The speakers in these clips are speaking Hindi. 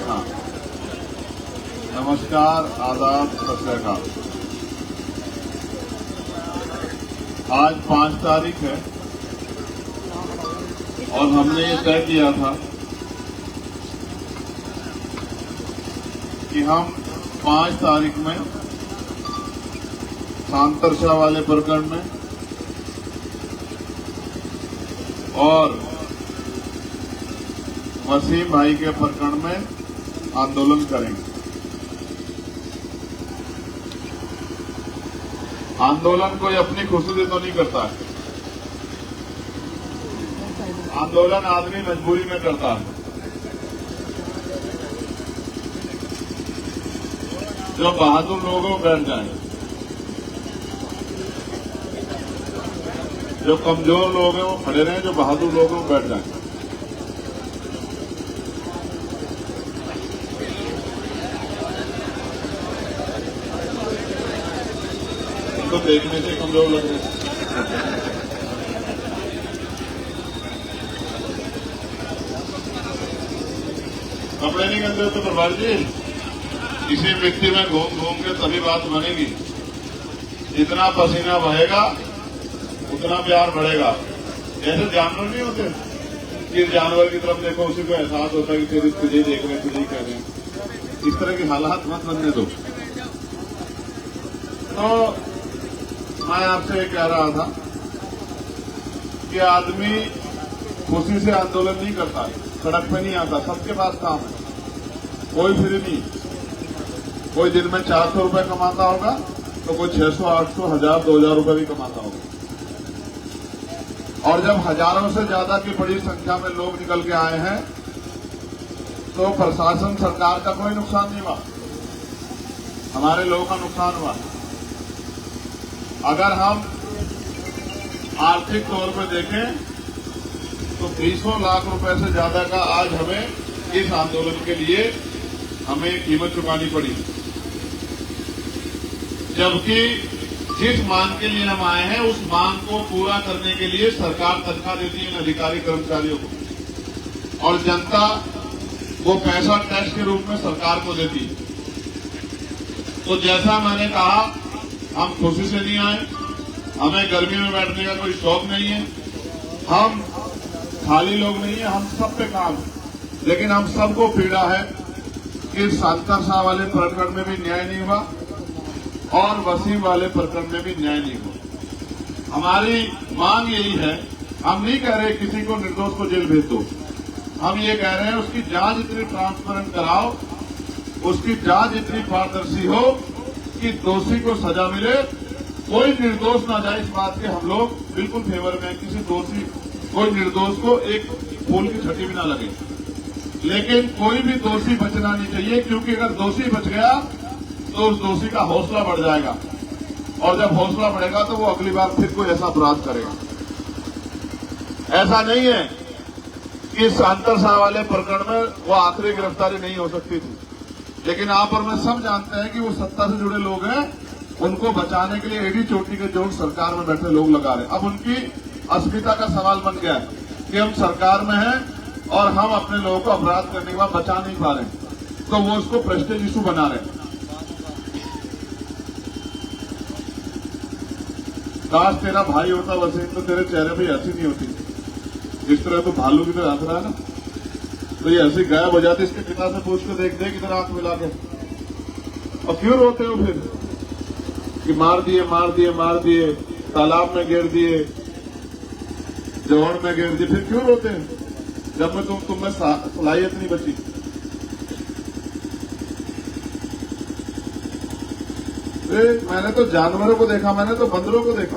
हाँ, नमस्कार, आदाब, सत श्री अकाल। आज 5 तारीख है और हमने ये तय किया था कि हम 5 तारीख में सांतरशाह वाले प्रकरण में और वसीम भाई के प्रकरण में आंदोलन करेंगे। आंदोलन कोई अपनी खुशी से तो नहीं करता है, आंदोलन आदमी मजबूरी में करता है। जो बहादुर लोग हो बैठ जाएं, जो कमजोर लोग हैं वो खड़े रहें, जो बहादुर लोग हैं वो बैठ जाएं। इनको देखने से कमजोर लग रहे हैं। कपड़े नहीं गंदे होते प्रभार जी, किसी व्यक्ति में घूम घूम के तभी बात बनेगी। जितना पसीना बहेगा उतना प्यार बढ़ेगा। ऐसे जानवर नहीं होते कि जानवर की तरफ देखो उसी को एहसास होता है कि तुझे देख रहे हैं, तुझे कह रहे हैं। इस तरह की हालात मत बनने दो। तो मैं आपसे ये कह रहा था कि आदमी खुशी से आंदोलन नहीं करता, सड़क पे नहीं आता, सबके पास काम है, कोई फ्री नहीं। कोई दिन में 400 रुपए कमाता होगा तो कोई 600, 800, 1000, 2000 रुपए भी कमाता होगा। और जब हजारों से ज्यादा की बड़ी संख्या में लोग निकल के आए हैं तो प्रशासन, सरकार का कोई नुकसान नहीं हुआ, हमारे लोगों का नुकसान हुआ। अगर हम आर्थिक तौर पर देखें तो 300 लाख रुपए से ज्यादा का आज हमें इस आंदोलन के लिए हमें कीमत चुकानी पड़ी। जबकि जिस मांग के लिए हम आए हैं उस मांग को पूरा करने के लिए सरकार तनख्वाह देती है अधिकारी कर्मचारियों को, और जनता वो पैसा टैक्स के रूप में सरकार को देती है। तो जैसा मैंने कहा, हम खुशी से नहीं आए, हमें गर्मी में बैठने का कोई शौक नहीं है, हम खाली लोग नहीं है, हम सब पे काम है। लेकिन हम सबको पीड़ा है कि सांतरशाह वाले प्रकरण में भी न्याय नहीं हुआ और वसीम वाले प्रकरण में भी न्याय नहीं हुआ। हमारी मांग यही है, हम नहीं कह रहे किसी को निर्दोष को जेल भेज दो, हम ये कह रहे हैं उसकी जांच इतनी ट्रांसपेरेंट कराओ, उसकी जांच इतनी पारदर्शी हो कि दोषी को सजा मिले, कोई निर्दोष ना जाए। इस बात के हम लोग बिल्कुल फेवर में, किसी दोषी, कोई निर्दोष को एक फूल की छठी भी ना लगे। लेकिन कोई भी दोषी बचना नहीं चाहिए, क्योंकि अगर दोषी बच गया तो उस दोषी का हौसला बढ़ जाएगा, और जब हौसला बढ़ेगा तो वो अगली बार फिर कोई ऐसा अपराध करेगा। ऐसा नहीं है कि सांतरशाह वाले प्रकरण में वो आखिरी गिरफ्तारी नहीं हो सकती थी, लेकिन आप और मैं सब जानते हैं कि वो सत्ता से जुड़े लोग हैं, उनको बचाने के लिए एडी चोटी के जोड़ सरकार में बैठे लोग लगा रहे हैं। अब उनकी अस्मिता का सवाल बन गया है कि हम सरकार में हैं और हम अपने लोगों को अपराध करने के बाद बचा नहीं पा रहे, तो वो उसको प्रेस्टीज इशू बना रहे हैं। काश तेरा भाई होता वसीम तो तेरे चेहरे पे हंसी नहीं होती। जिस तरह तो भालू की तरह हंस रहा है ना, तो ये हंसी गायब हो जाती। इसके पिता से पूछ के देख किधर आंख मिला के, और क्यों रोते हो फिर कि मार दिए मार दिए मार दिए, तालाब में गिर दिए, जौहर में गिर दिए, फिर क्यों रोते हैं जब मैं तुम्हें सलाहियत नहीं बची। मैंने तो जानवरों को देखा, मैंने तो बंदरों को देखा।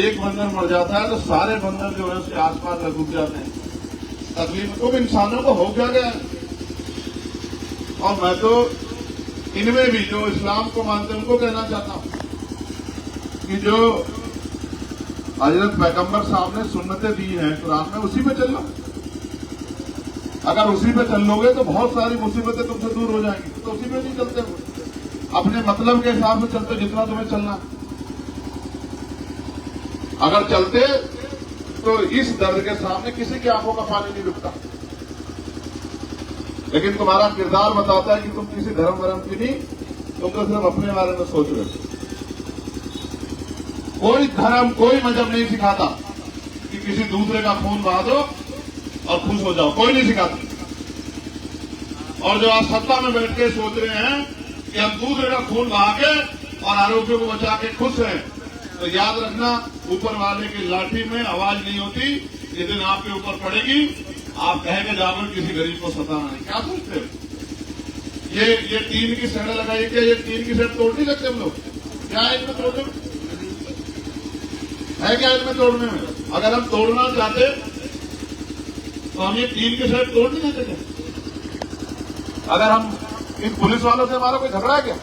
एक बंदर मर जाता है तो सारे बंदर जो है उसके आसपास घुस जाते हैं। तकलीफ तो इंसानों को हो क्या गया। और मैं तो इनमें भी जो इस्लाम को मानते हैं उनको कहना चाहता हूं कि जो हजरत पैगंबर साहब ने सुन्नतें दी हैं कुरान में, उसी पे चलो। अगर उसी पे चल लोगे तो बहुत सारी मुसीबतें तुमसे दूर हो जाएंगी। तो उसी पे नहीं चलते हो, अपने मतलब के हिसाब से चलते जितना तुम्हें चलना। अगर चलते तो इस दर्द के सामने किसी की आंखों का पानी नहीं रुकता। लेकिन तुम्हारा किरदार बताता है कि तुम किसी धर्म की नहीं, तुम तो सिर्फ अपने बारे में सोच रहे हो। कोई धर्म कोई मजहब नहीं सिखाता कि किसी दूसरे का खून बहा दो और खुश हो जाओ, कोई नहीं सिखाता। और जो आज सत्ता में बैठ के सोच रहे हैं कि हम दूसरे का खून बहा के और आरोपियों को बचा के खुश हैं, तो याद रखना ऊपर वाले की लाठी में आवाज नहीं होती। जिस दिन आपके ऊपर पड़ेगी आप कहेंगे जाकर किसी गरीब को सताना नहीं। क्या सोचते हो? ये टीन की सैड लगाई क्या? ये टीन की सैड तोड़ नहीं सकते हम लोग? क्या है इनमें तोड़ने में? है क्या इनमें तोड़ने में? अगर हम तोड़ना चाहते तो हम ये टीन की सैड तोड़ नहीं देते क्या? अगर हम इन पुलिस वालों से हमारा कोई झगड़ा है क्या?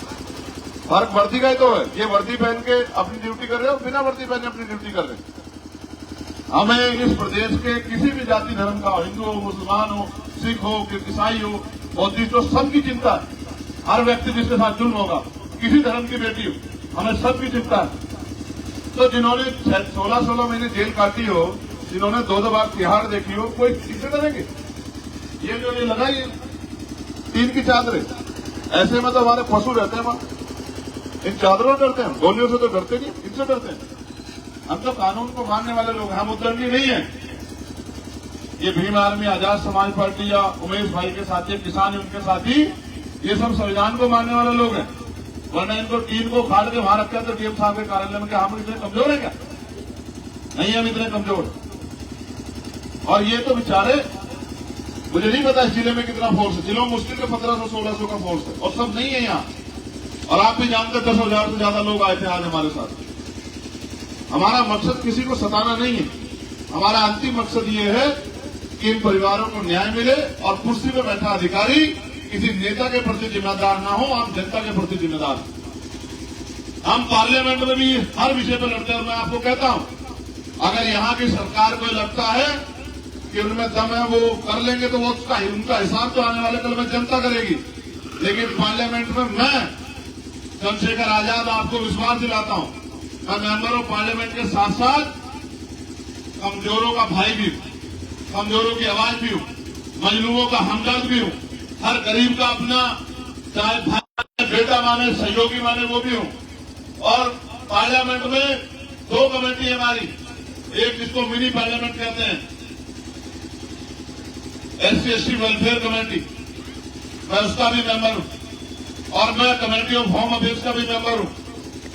फर्क वर्दी का ही तो है। ये वर्दी पहन के अपनी ड्यूटी कर रहे हो, बिना वर्दी पहने अपनी ड्यूटी कर रहे हैं। हमें इस प्रदेश के किसी भी जाति धर्म का, हिंदू हो, मुसलमान हो, सिख हो, ईसाई हो, बौद्धिस्ट हो, सबकी चिंता है। हर व्यक्ति जिसके साथ जुल्म होगा, किसी धर्म की बेटी हो, हमें सबकी चिंता है। तो जिन्होंने 16-16 महीने जेल काटी हो, जिन्होंने 2 बार तिहाड़ देखी हो, कोई किसे डरेंगे? ये जो ये लगाई है टीन की चादरें, ऐसे में तो हमारे पशु रहते हैं वहां। इन चादरों से डरते हैं, गोलियों से तो डरते नहीं, इनसे डरते हैं। हम तो कानून को मानने वाले लोग हैं, हम उद्दंडी नहीं है। ये भीम आर्मी, आजाद समाज पार्टी या उमेश भाई के साथी, किसान उनके साथी, ये सब संविधान को मानने वाले लोग हैं। वरना इनको टीन को फाड़ के वहां रखा तो डीएम साहब के कार्यालय में क्या हम इतने कमजोर है क्या? नहीं, हम इतने कमजोर। और ये तो बेचारे, मुझे नहीं पता इस जिले में कितना फोर्स है। जिलों में मुश्किल के 1500-1600 का फोर्स है और सब नहीं है यहाँ। और आप भी जानते 10,000 से ज्यादा लोग आए थे आज हमारे साथ। हमारा मकसद किसी को सताना नहीं है। हमारा अंतिम मकसद ये है कि इन परिवारों को न्याय मिले और कुर्सी पर बैठा अधिकारी किसी नेता के प्रति जिम्मेदार ना हो, आप जनता के प्रति जिम्मेदार हैं। हम पार्लियामेंट में भी हर विषय पर लड़ते हैं। और मैं आपको कहता हूं, अगर यहाँ की सरकार को लगता है कि उनमें दम है, वो कर लेंगे, तो वो उनका हिसाब तो आने वाले कल में जनता करेगी। लेकिन पार्लियामेंट में मैं चंद्रशेखर आजाद आपको विश्वास दिलाता हूं, मैं मेंबर ऑफ पार्लियामेंट के साथ साथ कमजोरों का भाई भी हूं, कमजोरों की आवाज भी हूं, मजलूमों का हमदर्द भी हूं, हर गरीब का अपना चाहे भाई बेटा माने, सहयोगी माने, वो भी हूं। और पार्लियामेंट में 2 कमेटी है हमारी, एक जिसको मिनी पार्लियामेंट कहते हैं, SC/ST वेलफेयर कमेटी, मैं उसका भी मेंबर हूं। और मैं कमेटी ऑफ होम अफेयर्स का भी मेंबर हूं।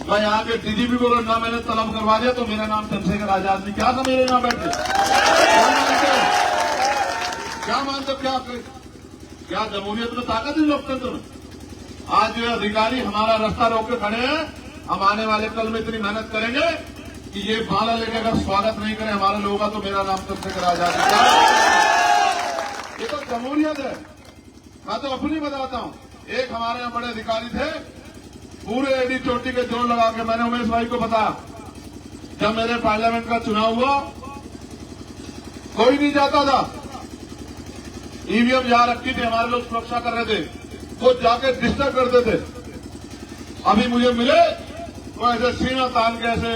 मैं यहाँ के डीजीपी को ना मैंने तलब करवा दिया तो मेरा नाम चंद्रशेखर आजाद नहीं। क्या समझ रहे यहाँ बैठे? क्या मानते? क्या जमहूरियत में ताकत है लोकतंत्र में? आज जो अधिकारी हमारा रास्ता रोक के खड़े हैं, हम आने वाले कल में इतनी मेहनत करेंगे कि ये माला लेके अगर स्वागत नहीं करें हमारे लोगों का, तो मेरा नाम चंद्रशेखर आजाद है। ये तो जमहूरियत है। मैं तो अपनी बताता हूं, एक हमारे यहाँ बड़े अधिकारी थे, पूरे एडी चोटी के जोड़ लगा के मैंने उमेश भाई को बताया, जब मेरे पार्लियामेंट का चुनाव हुआ कोई नहीं जाता था, ईवीएम जहां रखी थी हमारे लोग सुरक्षा कर रहे थे, वो जाके डिस्टर्ब करते थे। अभी मुझे मिले तो ऐसे सीना तान के ऐसे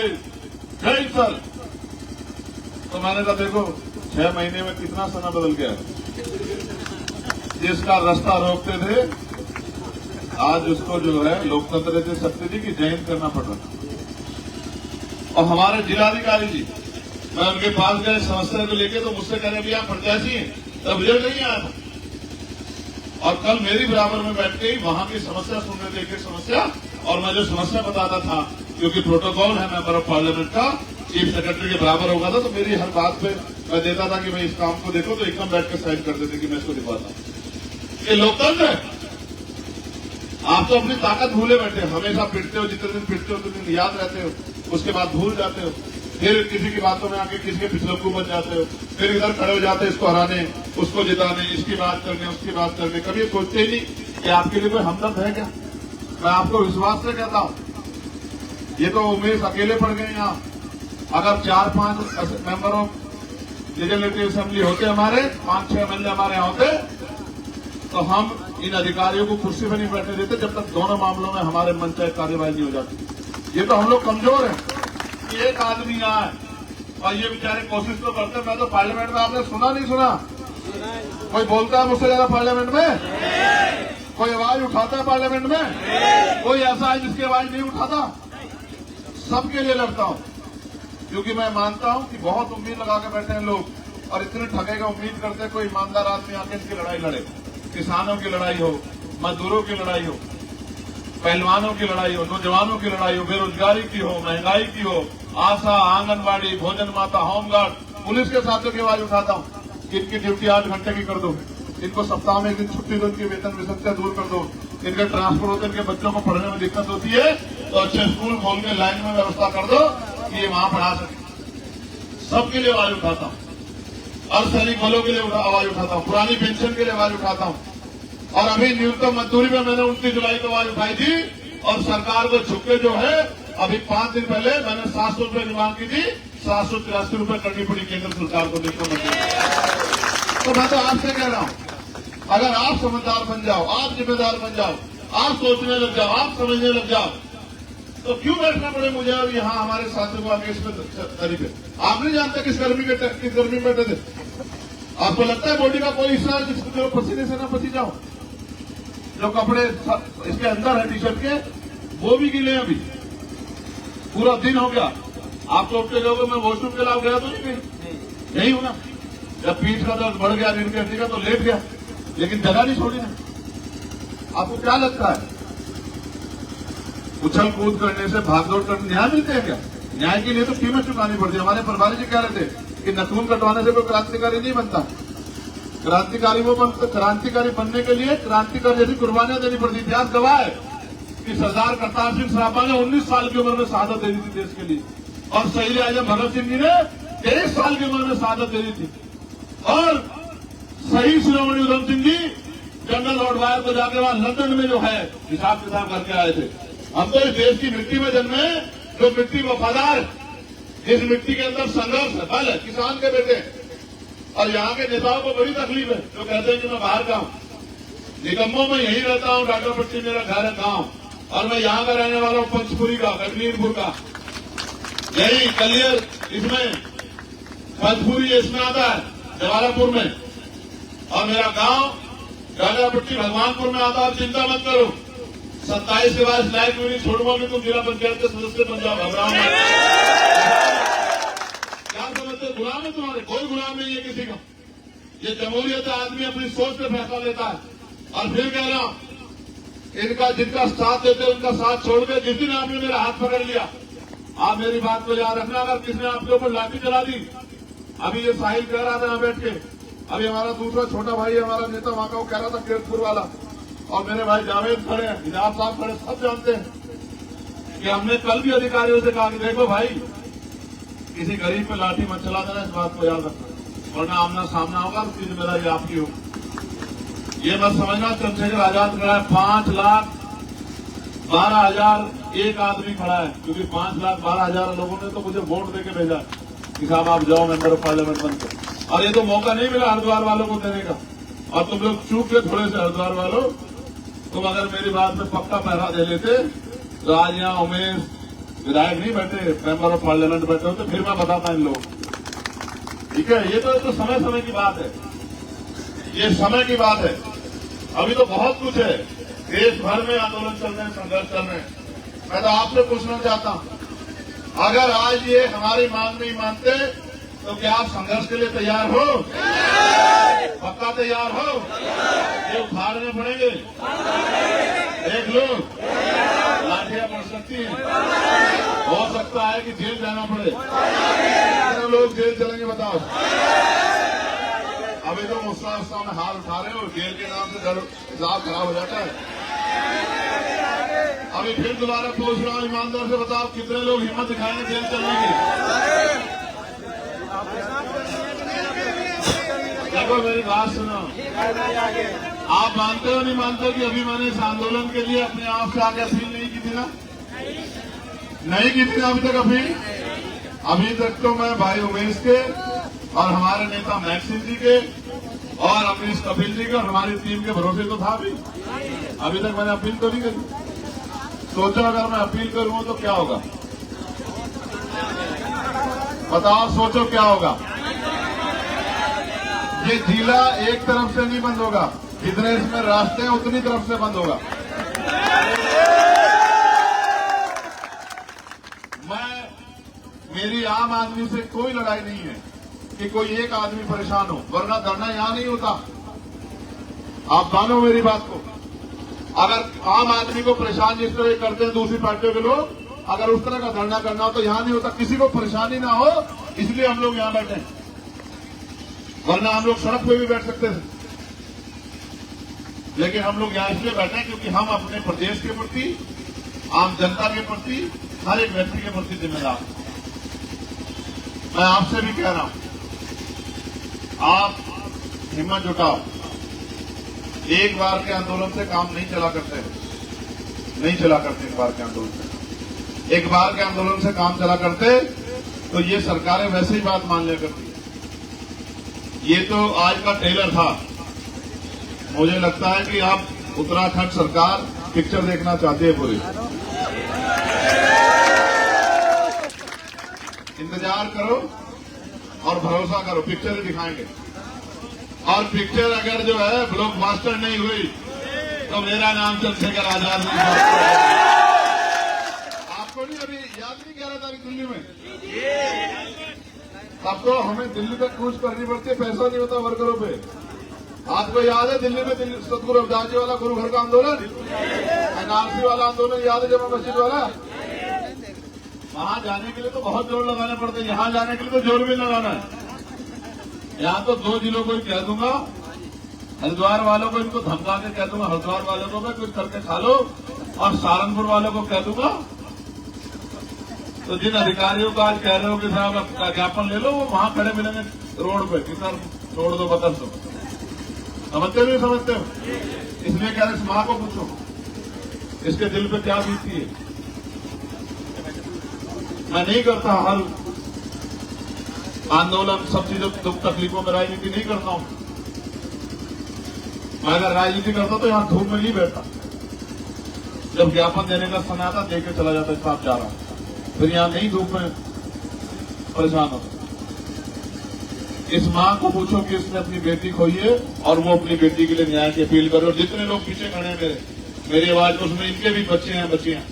जय सर, तो मैंने कहा देखो 6 महीने में कितना समय बदल गया है। जिसका रास्ता रोकते थे आज उसको जो है लोकतंत्र से शक्ति दी कि जयंत करना पड़ रहा। और हमारे जिलाधिकारी जी, मैं उनके पास गए समस्या को लेके, तो मुझसे कह रहे आप प्रत्याशी हैं, तब रिजल्ट नहीं आया था। और कल मेरी बराबर में बैठ के ही वहां की समस्या सुन रहे थे, एक समस्या, और मैं जो समस्या बताता था, क्योंकि प्रोटोकॉल है मेंबर ऑफ पार्लियामेंट का, चीफ सेक्रेटरी के बराबर होगा था, तो मेरी हर बात पे मैं देता था कि मैं इस काम को देखो, तो एकदम बैठ कर साइन कर देते कि मैं इसको दिखाता हूं। ये लोकतंत्र है। आप तो अपनी ताकत भूले बैठे, हमेशा पिटते हो, जितने दिन पिटते हो उतने दिन याद रहते हो, उसके बाद भूल जाते हो, फिर किसी की बातों में आके किसी के पिछलक्कू बन जाते हो, फिर इधर खड़े हो जाते हैं इसको हराने, उसको जिताने, इसकी बात करने, उसकी बात करने। कभी सोचते ही नहीं कि आपके लिए कोई हमदर्द है क्या? मैं आपको विश्वास से कहता हूं, ये तो उमेश अकेले पड़ गए यहाँ। अगर 4-5 मेंबर ऑफ लेजिस्लेटिव असेंबली होते, हमारे 5-6 एमएलए हमारे यहाँ होते, तो हम इन अधिकारियों को कुर्सी पर नहीं बैठने देते जब तक दोनों मामलों में हमारे मन चाहे कार्यवाही नहीं हो जाती। ये तो हम लोग कमजोर हैं कि एक आदमी यहाँ है और ये बेचारे कोशिश तो करते। मैं तो पार्लियामेंट में आपने सुना नहीं सुना, कोई बोलता है मुझसे ज्यादा पार्लियामेंट में? कोई आवाज उठाता है पार्लियामेंट में? कोई ऐसा है जिसकी आवाज नहीं उठाता? सबके लिए लड़ता हूं, क्योंकि मैं मानता हूं कि बहुत उम्मीद लगा के बैठे हैं लोग और इतने ठगे का उम्मीद करते हैं कोई ईमानदार आदमी आके इनकी लड़ाई लड़े। किसानों की लड़ाई हो, मजदूरों की लड़ाई हो, पहलवानों की लड़ाई हो, नौजवानों की लड़ाई हो, बेरोजगारी की हो, महंगाई की हो, आशा, आंगनबाड़ी, भोजन माता, होमगार्ड, पुलिस के साथियों की आवाज उठाता हूं कि इनकी ड्यूटी 8 घंटे की कर दो, इनको सप्ताह में एक दिन छुट्टी दो, इनके वेतन विसंख्या दूर कर दो, इनके ट्रांसफर होते, इनके बच्चों को पढ़ने में दिक्कत होती है तो अच्छे स्कूल खोल के लाइन में व्यवस्था कर दो कि ये वहां पढ़ा सके। सबके लिए आवाज उठाता हूं, अर्धसैनिक बलों के लिए आवाज उठाता हूं, पुरानी पेंशन के लिए आवाज उठाता हूं। और अभी न्यूनतम मजदूरी में मैंने 29 जुलाई को आवाज उठाई थी और सरकार को झुके जो है अभी 5 दिन पहले मैंने 700 रुपये की मांग की थी, 783 रुपये करनी पड़ी केंद्र सरकार को न्यूनतम मजदूरी। तो मैं तो आपसे कह रहा हूं, अगर आप समझदार बन जाओ, आप जिम्मेदार बन जाओ, आप सोचने लग जाओ, आप समझने लग जाओ, तो क्यों बैठना पड़े मुझे अब यहाँ हमारे साथियों को आगे इसमें तरीके? आप नहीं जानते किस गर्मी में बैठे थे? आपको लगता है बॉडी का कोई हिस्सा है जिसको पसीने से ना पसी जाओ? जो कपड़े इसके अंदर है टी शर्ट के, वो भी गीले अभी, पूरा दिन हो गया। आप तो उठते जाओगे, मैं वॉशरूम के लाभ गया तो नहीं गई, यही हूं ना। जब पीठ का दर्द बढ़ गया, रीढ़ की हड्डी का, तो लेट गया, लेकिन जगह नहीं छोड़ी ना। आपको क्या लगता है उछल कूद करने से, भागदौड़ करने न्याय मिलते हैं क्या? न्याय के लिए तो कीमत चुकानी पड़ती है। हमारे प्रभारी जी कह रहे थे कि नखून कटवाने से कोई क्रांतिकारी नहीं बनता। क्रांतिकारी वो बनता, क्रांतिकारी बनने के लिए क्रांतिकारी जैसी कुर्बानियां देनी पड़ती। इतिहास गवाह है कि सरदार करतार सिंह सराभा ने 19 साल की उम्र में शहादत दे दी थी देश के लिए, और शहीद आजम भगत सिंह जी ने 23 साल की उम्र में शहादत दे दी थी, और शहीद शिरोमणि Udham Singh ji general Lord wire को जाके वहां लंदन में जो है हिसाब किताब करके आए थे। हम तो इस देश की मिट्टी में जन्मे, जो मिट्टी वफादार, इस मिट्टी के अंदर संघर्ष है, बल है, किसान के बेटे। और यहाँ के नेताओं को बड़ी तकलीफ है जो कहते हैं कि मैं बाहर का हूं, निगमों में यही रहता हूं, डॉक्टर पट्टी मेरा घर है, गांव, और मैं यहाँ का रहने वाला हूं, पंचपुरी का, कश्मीरपुर का, यही कलियर इसमें पंचपुरी इसमें आता है, जवालापुर में, और मेरा गांव गाजापट्टी भगवानपुर में आता है। चिंता मत करो, 27 के बाद लाइफ में नहीं छोड़ूंगा कि तुम जिला पंचायत के सदस्य बन जाओ। घबराओ मत। क्या समझते, गुलाम है तुम्हारे? कोई गुलाम नहीं है किसी का। ये जमहूरियत, आदमी अपनी सोच पे फैसला लेता है। और फिर कह रहा हूं, इनका जिनका साथ देते उनका साथ छोड़ के, जिस दिन आपने मेरा हाथ पकड़ लिया, आप मेरी बात को याद रखना, अगर किसने आपके ऊपर लाठी चला दी, अभी ये साहिल कह रहा था यहाँ बैठ के, अभी हमारा दूसरा छोटा भाई हमारा नेता वहां का, वो कह रहा था केरपुर वाला, और मेरे भाई जावेद खड़े हैं, हिजाब साहब खड़े, सब जानते हैं कि हमने कल भी अधिकारियों से कहा कि देखो भाई, किसी गरीब पे लाठी मत चला देना, इस बात को याद रखना, वरना आमना सामना होगा, उसकी जिम्मेदारी आपकी होगी। ये मत समझना चंद्रशेखर आजाद खड़ा है, 5,12,000 एक आदमी खड़ा है, क्योंकि 5,12,000 लोगों ने तो मुझे वोट देके भेजा कि साहब आप जाओ मेंबर ऑफ पार्लियामेंट बनकर, और ये तो मौका नहीं मिला हरिद्वार वालों को देने का। और तुम लोग चूक के थोड़े से हरिद्वार वालों, तुम अगर मेरी बात में पक्का पहरा दे लेते तो आज यहाँ उमेश विधायक नहीं बैठे, मेंबर ऑफ पार्लियामेंट बैठे होते, फिर मैं बताता इन लोगों को। ठीक है, ये तो समय समय की बात है, ये समय की बात है। अभी तो बहुत कुछ है, देश भर में आंदोलन चल रहे हैं, संघर्ष चल रहे हैं। मैं तो आपसे पूछना चाहता हूं, अगर आज ये हमारी मांग नहीं मानते तो क्या आप संघर्ष के लिए तैयार हो? पक्का तैयार हो? ये उखाड़ने पड़ेंगे, देख लो, लाठियां पड़ सकती हैं, हो सकता है कि जेल जाना पड़े। कितने लोग जेल चलेंगे बताओ? अभी तो मुस्सा में हाथ उठा रहे हो, जेल के नाम से हिसाब खराब हो जाता है। अभी फिर दोबारा पूछ रहा हूं, ईमानदार से बताओ कितने लोग हिम्मत दिखाएंगे जेल चलने की? देखो मेरी बात सुनो, आप मानते हो नहीं मानते कि अभी मैंने इस आंदोलन के लिए अपने आप से आगे अपील नहीं की थी ना? नहीं की थी अभी तक अपील? अभी तक तो मैं भाई उमेश के और हमारे नेता मैक्सिम जी के और अमरीश कपिल जी के और हमारी टीम के भरोसे तो था अभी तक मैंने अपील तो नहीं करी। सोचो अगर मैं अपील करूं तो क्या होगा? बताओ, सोचो क्या होगा? ये जिला एक तरफ से नहीं बंद होगा, जितने इसमें रास्ते हैं उतनी तरफ से बंद होगा। मेरी आम आदमी से कोई लड़ाई नहीं है कि कोई एक आदमी परेशान हो, वरना धरना यहां नहीं होता। आप मानो मेरी बात को। अगर आम आदमी को परेशान जिस तरह करते हैं दूसरी पार्टियों के लोग, अगर उस तरह का धरना करना हो तो यहां नहीं होता। किसी को परेशानी ना हो इसलिए हम लोग यहां बैठे हैं, वरना हम लोग सड़क पे भी बैठ सकते थे। लेकिन हम लोग यहां इसलिए बैठे हैं क्योंकि हम अपने प्रदेश के प्रति, आम जनता के प्रति, हर एक व्यक्ति के प्रति जिम्मेदार हैं। मैं आपसे भी कह रहा हूं, आप हिम्मत जुटाओ। एक बार के आंदोलन से काम नहीं चला करते एक बार के आंदोलन से। एक बार के आंदोलन से काम चला करते तो ये सरकारें वैसे ही बात मान लिया करती। ये तो आज का ट्रेलर था। मुझे लगता है कि आप उत्तराखंड सरकार पिक्चर देखना चाहती है पूरी। इंतजार करो और भरोसा करो, पिक्चर ही दिखाएंगे। और पिक्चर अगर जो है ब्लॉकबस्टर नहीं हुई तो मेरा नाम चंद्रशेखर आजाद नहीं। आपको नहीं अभी याद नहीं कह रहा था दिल्ली में, तब तो हमें दिल्ली तक कूच करनी पड़ती है, पैसा नहीं होता वर्करों पे। आपको याद है दिल्ली में सतगुरु रविदास जी वाला गुरु घर का आंदोलन, एनआरसी वाला आंदोलन याद है, जमा मस्जिद वाला? वहां जाने के लिए तो बहुत जोर लगाने पड़ते हैं, यहां जाने के लिए तो जोर भी लगाना है। यहां तो 2 जिलों को ही कह दूंगा, हरिद्वार वालों को इनको धमका के कह दूंगा, हरिद्वार वालों को मैं कुछ करके खा लो, और सहारनपुर वालों को कह दूंगा। तो जिन अधिकारियों को आज कह रहे हो कि साहब आपका ज्ञापन ले लो, वो वहां खड़े मिलेंगे रोड पे कि सर छोड़ दो, बदल दो। समझते हो नहीं समझते हो? इसलिए कह रहे इस मां को पूछो इसके दिल पे क्या बीतती है। मैं नहीं करता हर आंदोलन, सब चीजों दुख तकलीफों में राजनीति नहीं करता हूं। मैं अगर राजनीति करता तो यहां धूप में नहीं बैठता। जब ज्ञापन देने का समय आता देख के चला जाता, साहब जा रहा हूं, फिर यहां नहीं धूप में परेशान होता। इस मां को पूछो कि इसने अपनी बेटी खोई है और वो अपनी बेटी के लिए न्याय की अपील करे। और जितने लोग पीछे खड़े हैं मेरी आवाज में, उसमें इनके भी बच्चे हैं, बच्चियां।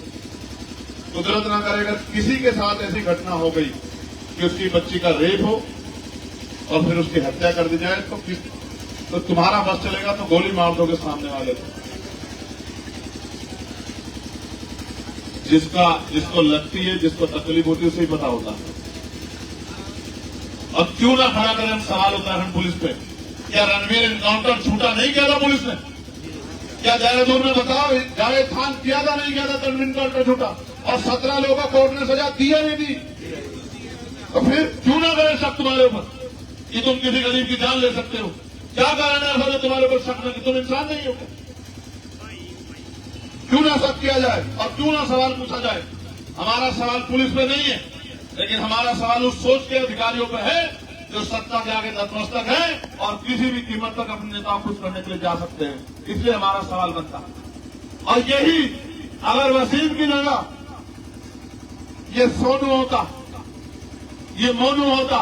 कुदरत ना करेगा किसी के साथ ऐसी घटना हो गई कि उसकी बच्ची का रेप हो और फिर उसकी हत्या कर दी जाए, तो तुम्हारा बस चलेगा तो गोली मार दोगे सामने वाले को। जिसको लगती है, जिसको तकलीफ होती है, उसे ही पता होता है। अब क्यों ना खड़ा करें हम सवाल उत्तराखंड पुलिस पे? क्या रणवीर एनकाउंटर छूटा नहीं किया था पुलिस ने? क्या देहरादून में बताओ जावेद खान किया था नहीं किया था रणवीर एनकाउंटर छूटा? और 17 लोगों को कोर्ट ने सजा दी है नहीं दी? तो फिर क्यों ना करें शक तुम्हारे ऊपर कि तुम किसी गरीब की जान ले सकते हो? क्या कारण है ऐसा जो तुम्हारे ऊपर शक में कि तुम इंसान नहीं हो? क्यों ना शक किया जाए और क्यों ना सवाल पूछा जाए? हमारा सवाल पुलिस पे नहीं है, लेकिन हमारा सवाल उस सोच के अधिकारियों पे है जो सत्ता के आगे नतमस्तक है और किसी भी कीमत तक अपने नेता को खुश करने के लिए जा सकते हैं। इसलिए हमारा सवाल बनता है। और यही अगर वसीम की जगह ये सोनू होता, ये मोनू होता,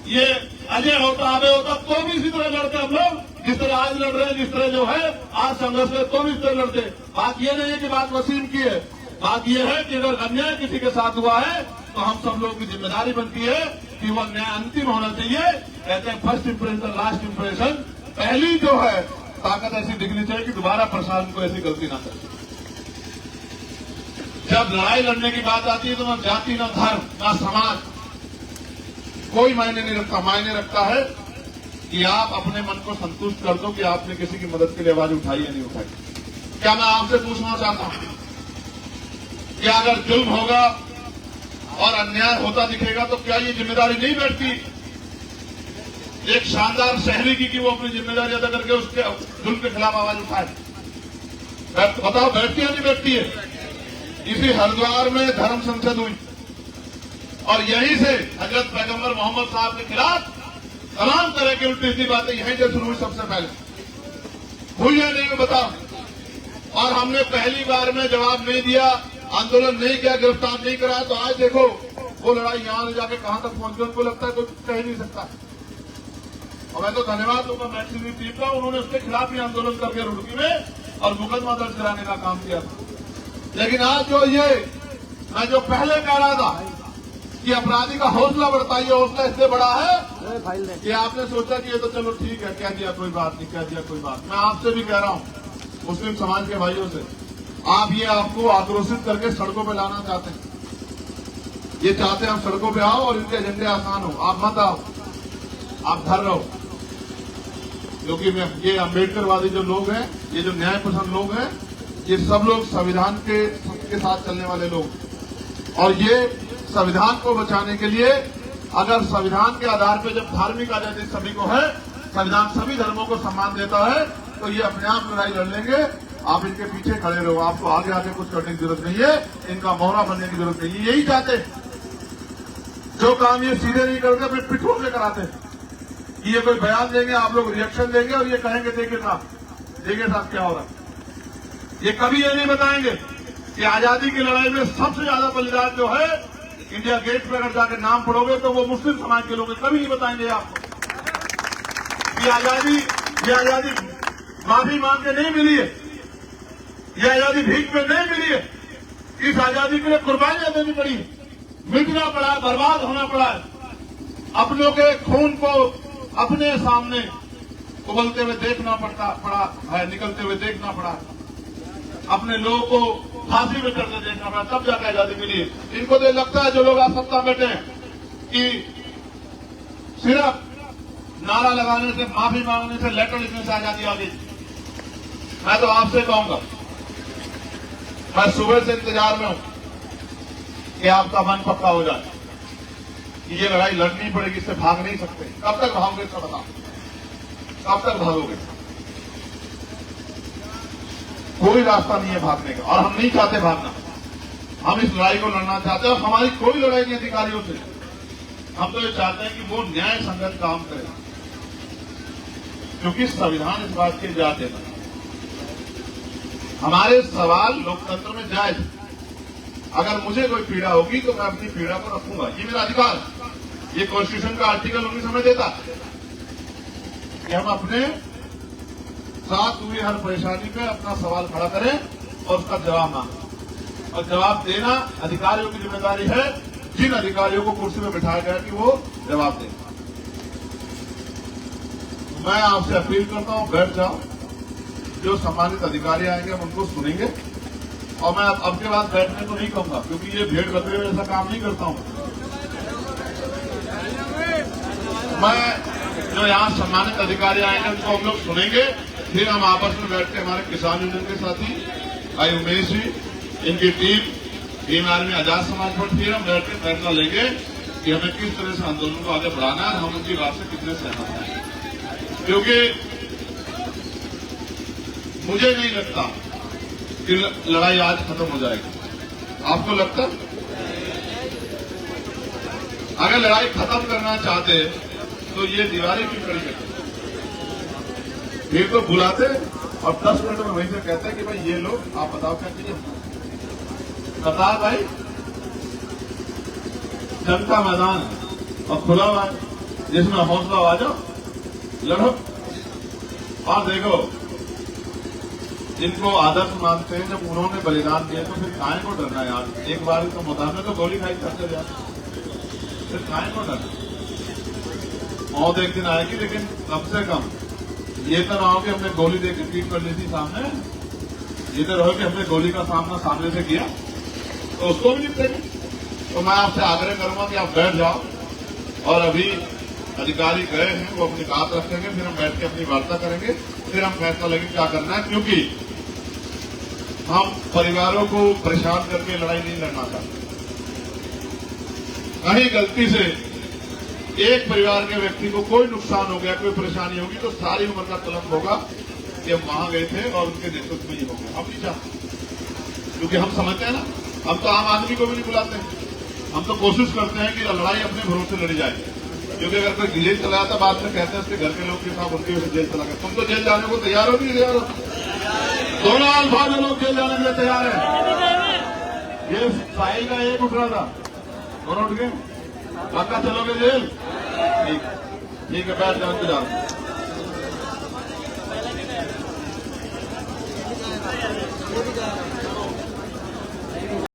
ये अजय होता, अभय होता, तो भी इसी तरह लड़ते हम लोग जिस तरह आज लड़ रहे हैं। जिस तरह जो है आज संघर्ष में, तो भी इस तरह लड़ते। बात ये नहीं है कि बात वसीम की है, बात यह है कि अगर अन्याय किसी के साथ हुआ है तो हम सब लोगों की जिम्मेदारी बनती है कि वह न्याय अंतिम होना चाहिए। कहते हैं फर्स्ट इंप्रेशन लास्ट इंप्रेशन। पहली जो है ताकत ऐसी दिखनी चाहिए कि दोबारा प्रशासन को ऐसी गलती ना करे। जब लड़ाई लड़ने की बात आती है तो न जाति, न धर्म, न समाज कोई मायने नहीं रखता। मायने रखता है कि आप अपने मन को संतुष्ट कर दो कि आपने किसी की मदद के लिए आवाज उठाई या नहीं उठाई। क्या मैं आपसे पूछना चाहता हूं कि अगर जुल्म होगा और अन्याय होता दिखेगा तो क्या ये जिम्मेदारी नहीं बैठती एक शानदार शहरी की कि वो अपनी जिम्मेदारी अदा करके उसके जुल्म के खिलाफ आवाज उठाए? बताओ बैठती है नहीं बैठती है? इसी हरिद्वार में धर्म संसद हुई और यहीं से हजरत पैगंबर मोहम्मद साहब के खिलाफ तमाम तरह की उल्टी सीधी बातें यहीं से शुरू हुई। सबसे पहले हुई है नहीं बताओ? और हमने पहली बार में जवाब नहीं दिया, आंदोलन नहीं किया, गिरफ्तार नहीं कराया, तो आज देखो वो लड़ाई यहां ले जाके कहां तक पहुंच गई। उनको लगता है कोई कह नहीं सकता। और मैं तो धन्यवाद दूंगा मैक्सिमी टीम का, उन्होंने उसके खिलाफ भी आंदोलन करके रुड़की में और मुकदमा दर्ज कराने का काम किया था। लेकिन आज जो ये मैं जो पहले कह रहा था कि अपराधी का हौसला बढ़ता है, ये हौसला इससे बड़ा है कि आपने सोचा कि ये तो चलो ठीक है, कह दिया कोई बात नहीं, कह दिया कोई बात। मैं आपसे भी कह रहा हूं, मुस्लिम समाज के भाइयों से, आप ये आपको आक्रोशित करके सड़कों पर लाना चाहते हैं, ये चाहते हैं हम सड़कों पे आओ और इनके एजेंडे आसान हो। आप मत आओ, आप घर रहो, क्योंकि ये अम्बेडकरवादी जो लोग हैं, ये जो न्याय पसंद लोग हैं, ये सब लोग संविधान के साथ चलने वाले लोग। और ये संविधान को बचाने के लिए, अगर संविधान के आधार पर जब धार्मिक आजादी सभी को है, संविधान सभी धर्मों को सम्मान देता है, तो ये अपने आप लड़ाई लड़ लेंगे। आप इनके पीछे खड़े रहो, आपको आगे आगे कुछ करने की जरूरत नहीं है, इनका मोहरा बनने की जरूरत नहीं है। यही चाहते, जो काम ये सीधे नहीं करते फिर पिठों से कराते हैं कि ये कोई बयान देंगे, आप लोग रिएक्शन देंगे और ये कहेंगे देखिए साहब क्या हो रहा है। ये कभी ये नहीं बताएंगे कि आजादी की लड़ाई में सबसे ज्यादा बलिदान जो है, इंडिया गेट पर अगर जाकर नाम पढ़ोगे तो वो मुस्लिम समाज के लोग हैं। कभी नहीं बताएंगे आपको कि ये आजादी माफी मांग के नहीं मिली है, ये आजादी भीख में नहीं मिली है। इस आजादी के लिए कुर्बानियां देनी पड़ी है, मिटना पड़ा है, बर्बाद होना पड़ा है, अपनों के खून को अपने सामने उबलते हुए देखना पड़ा है, निकलते हुए देखना पड़ा है, अपने लोगों को फांसी में चढ़ते देखना पड़ा, तब जाकर आजादी मिली है। इनको तो लगता है, जो लोग आप सत्ता बैठे हैं, कि सिर्फ नारा लगाने से, माफी मांगने से, लेटर लिखने से आजादी आ गई। मैं तो आपसे कहूंगा, मैं सुबह से इंतजार में हूं कि आपका मन पक्का हो जाए कि ये लड़ाई लड़नी पड़ेगी, इससे भाग नहीं सकते। कब तक भागोगे इसका बताओ, कब तक भागोगे? कोई रास्ता नहीं है भागने का, और हम नहीं चाहते भागना। हम इस लड़ाई को लड़ना चाहते हैं, और हमारी कोई लड़ाई नहीं अधिकारियों से। हम तो ये चाहते हैं कि वो न्याय संगत काम करे, क्योंकि संविधान इस बात की इजाजत देता है। हमारे सवाल लोकतंत्र में जायज, अगर मुझे कोई पीड़ा होगी तो मैं अपनी पीड़ा को रखूंगा, ये मेरा अधिकार। ये कॉन्स्टिट्यूशन का आर्टिकल 19 हमें देता है कि हम अपने साथ हुई हर परेशानी पे अपना सवाल खड़ा करें और उसका जवाब मांगें। और जवाब देना अधिकारियों की जिम्मेदारी है, जिन अधिकारियों को कुर्सी में बिठाया गया कि वो जवाब दें। मैं आपसे अपील करता हूं, बैठ जाओ, जो सम्मानित अधिकारी आएंगे हम उनको सुनेंगे। और मैं अब के बाद बैठने को नहीं कहूंगा, क्योंकि ये भीड़ लगे हुए ऐसा काम नहीं करता हूं मैं। जो यहाँ सम्मानित अधिकारी आएंगे उनको हम लोग सुनेंगे, फिर हम आपस में बैठ के हमारे किसान यूनियन के साथी भाई उमेश जी, इनकी टीम, भीम आर्मी आजाद समाज पर, फिर हम बैठ के फैसला लेंगे कि हमें किस तरह से आंदोलन को आगे बढ़ाना है, हम उनकी बात से कितने सहमत हैं। क्योंकि मुझे नहीं लगता कि लड़ाई आज खत्म हो जाएगी। आपको लगता? अगर लड़ाई खत्म करना चाहते तो ये दीवारें क्यों खड़ी करते? फिर तो बुलाते और 10 मिनट में वहीं से कहते हैं कि भाई ये लोग, आप बताओ क्या चाहिए, बताओ भाई। जनता मैदान है और खुला हुआ है, जिसमें हौसला आ जाओ, लड़ो। और देखो, जिनको आदर्श मानते हैं, जब उन्होंने बलिदान दिया तो फिर काहे को डरना यार। एक बार तो मैदान में तो गोली खाई करते यार, फिर काहे को डरना। मौत एक दिन आएगी, लेकिन कम से कम ये तो ना हो कि हमने गोली देकर पीट कर ली थी सामने, ये तो रहो कि हमने गोली का सामना सामने से किया तो उसको भी निपटेंगे। तो मैं आपसे आग्रह करूंगा कि आप बैठ जाओ, और अभी अधिकारी गए हैं, वो अपनी बात रखेंगे, फिर हम बैठ के अपनी वार्ता करेंगे, फिर हम फैसला लेंगे क्या करना है। क्योंकि हम परिवारों को परेशान करके लड़ाई नहीं लड़ना चाहते। कहीं गलती से एक परिवार के व्यक्ति को कोई नुकसान हो गया, कोई परेशानी होगी, तो सारी उम्र का कलंक होगा कि हम वहां गए थे और उनके नेतृत्व में ही हो गया। हम नहीं चाहते, क्योंकि हम समझते हैं ना, हम तो आम आदमी को भी नहीं बुलाते, हम तो कोशिश करते हैं कि लड़ाई अपने भरोसे लड़ी जाए। क्योंकि अगर कोई जेल चला जाता, बाद में कहते हैं उसके घर के लोग के साथ उनकी वजह से जेल चला गया। तुम तो जेल जाने को तैयार हो, नहीं तैयार हो? दोनों अल्फाज लोग जेल जाने के लिए तैयार है। ये साहिल का एक उठ रहा था, दोनों उठ गए। पक्का चलोगे जेल? ठीक है, बैठ जाओ, इंतजार। ये भी जा रहा है।